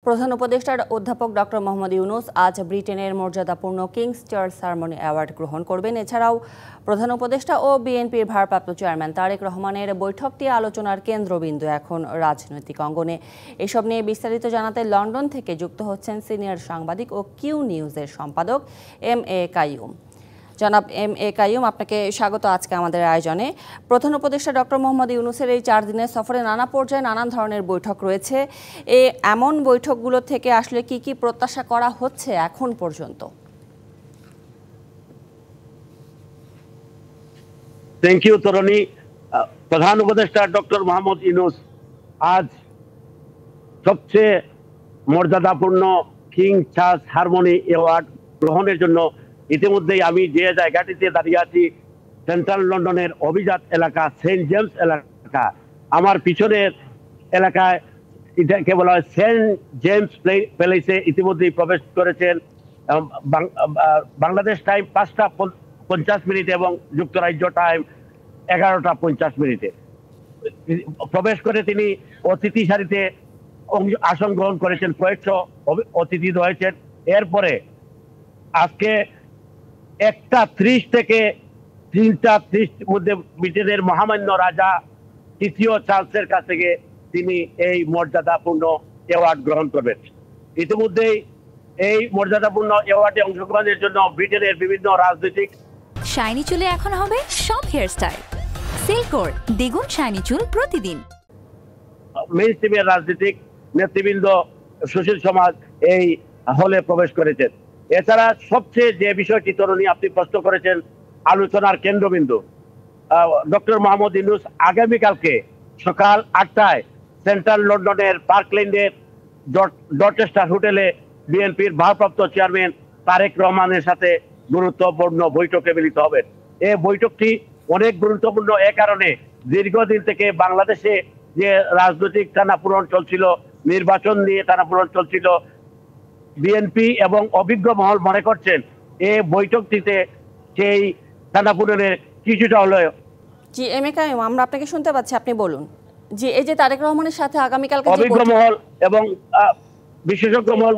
প্রধান উপদেষ্টা অধ্যাপক ডক্টর মোহাম্মদ ইউনূস আজ ব্রিটেনের মর্যাদাপূর্ণ কিংস চার্চ সারমনি অ্যাওয়ার্ড গ্রহণ করবেন। এছাড়াও প্রধান উপদেষ্টা ও বিএনপির ভারপ্রাপ্ত চেয়ারম্যান তারেক রহমানের বৈঠকটি আলোচনার কেন্দ্রবিন্দু এখন রাজনৈতিক অঙ্গনে। এসব নিয়ে বিস্তারিত জানাতে লন্ডন থেকে যুক্ত হচ্ছেন সিনিয়র সাংবাদিক ও কিউ নিউজের সম্পাদক এম.এ. কাইয়ুম। জনাব এম.এ. কাইয়ুম, আপনাকে স্বাগত আজকে আমাদের আয়োজনে। প্রধান উপদেষ্টা ডক্টর মোহাম্মদ ইউনূসের এই 4 দিনের সফরে নানা পর্যায়ে নানান ধরনের বৈঠক রয়েছে। এমন বৈঠকগুলো থেকে আসলে কি কি প্রত্যাশা করা হচ্ছে এখন পর্যন্ত? থ্যাংক ইউ তরুণী। প্রধান উপদেষ্টা ডক্টর মোহাম্মদ ইউনূস আজ সবচেয়ে মর্যাদাপূর্ণ কিং চার্লস হারমনি অ্যাওয়ার্ড গ্রহণের জন্য ইতিমধ্যেই আমি যে জায়গাটিতে দাঁড়িয়ে আছি, সেন্ট্রাল লন্ডনের অভিজাত এলাকা সেন্ট জেমস এলাকা, আমার পিছনের এলাকায় এটাকে বলা হয় সেন্ট জেমস প্যালেসে ইতিমধ্যেই প্রবেশ করেছেন। বাংলাদেশ টাইম 5টা 50 মিনিট এবং যুক্তরাজ্য টাইম 11টা 50 মিনিটে প্রবেশ করে তিনি অতিথি সারিতে আসন গ্রহণ করেছেন। কয়েকশো অতিথি রয়েছেন। এরপরে আজকে 1:30 থেকে 3:30 মধ্যে ব্রিটেনের মহামান্য রাজা তৃতীয় চার্লসের কাছ থেকে তিনি এই মর্যাদাপূর্ণ অ্যাওয়ার্ড গ্রহণ করবেন। ইতিমধ্যেই এই মর্যাদাপূর্ণ অ্যাওয়ার্ডে অংশগ্রহণের জন্য ব্রিটেনের বিভিন্ন রাজনৈতিক শাইনি চুলে এখন হবে সব হেয়ারস্টাইল। সিল্কোর দ্বিগুণ শাইনি চুল প্রতিদিন। মেইনস্ট্রিমের রাজনৈতিক নেতৃবৃন্দ, সুশীল সমাজ এই হলে প্রবেশ করেছেন। এছাড়া সবচেয়ে যে বিষয়টি তরুণী আপনি প্রশ্ন করেছেন, আলোচনার কেন্দ্রবিন্দু ডক্টর মোহাম্মদ ইউনূস আগামীকালকে সকাল 8টায় সেন্ট্রাল লন্ডনের পার্কল্যান্ডের ডরচেস্টার হোটেলে বিএনপির ভারপ্রাপ্ত চেয়ারম্যান তারেক রহমানের সাথে গুরুত্বপূর্ণ বৈঠকে মিলিত হবেন। এই বৈঠকটি অনেক গুরুত্বপূর্ণ এ কারণে, দীর্ঘদিন থেকে বাংলাদেশে যে রাজনৈতিক টানাপোড়েন চলছিল, নির্বাচন নিয়ে টানাপোড়েন চলছিল, বিএনপি এবং অভিজ্ঞ মহল মনে করছেন এই বৈঠকটিতে সেই টানাপোড়েনের কিছুটা হলেও। জি এম.এ. কাইয়ুম, আমরা আপনাকে শুনতে পাচ্ছি, আপনি বলুন। জি, এই যে তারেক রহমানের সাথে আগামীকালকে অভিজ্ঞ মহল এবং বিশেষজ্ঞ মহল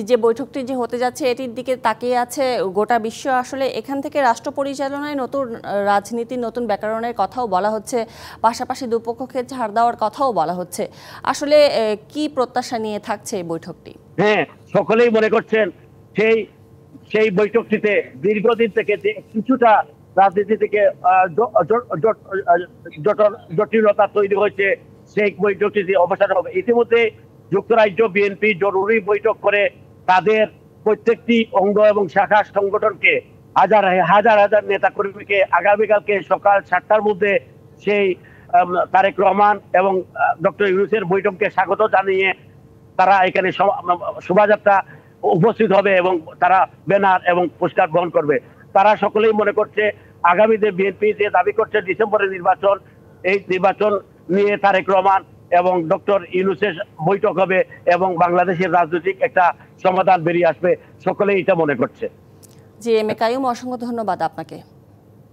যে বৈঠকটি যে হতে যাচ্ছে এটির দিকে তাকিয়ে আছে গোটা বিশ্ব। আসলে এখান থেকে রাষ্ট্র পরিচালনায় নতুন রাজনীতি, নতুন ব্যাকরণের কথাও বলা হচ্ছে, পাশাপাশি দুপক্ষকে ছাড় দেওয়ার কথাও বলা হচ্ছে। আসলে কি প্রত্যাশা নিয়ে থাকছে এই বৈঠকটি? হ্যাঁ, সকলেই মনে করছেন সেই বৈঠকটিতে দীর্ঘদিন থেকে যে কিছুটা রাজনীতি থেকে জটিলতা তৈরি হয়েছে, সেই বৈঠকটিতে অবসান হবে। ইতিমধ্যে যুক্তরাজ্য বিএনপি জরুরি বৈঠক করে তাদের প্রত্যেকটি অঙ্গ এবং শাখা সংগঠনকে হাজার হাজার নেতা কর্মীকে আগামীকালকে সকাল 7টার মধ্যে সেই তারেক রহমান এবং ডক্টর ইউনূসের বৈঠককে স্বাগত জানিয়ে তারা এখানে শোভাযাত্রা উপস্থিত হবে এবং তারা ব্যানার এবং পোস্টার গ্রহণ করবে। তারা সকলেই মনে করছে আগামীতে বিএনপি যে দাবি করছে ডিসেম্বরের নির্বাচন, এই নির্বাচন নিয়ে তারেক রহমান এবং ডক্টর ইউনূসের বৈঠক হবে এবং বাংলাদেশের রাজনৈতিক একটা সমাধান বেরিয়ে আসবে, সকলেই এটা মনে করছে। জি এম.এ. কাইয়ুম, অসংখ্য ধন্যবাদ আপনাকে।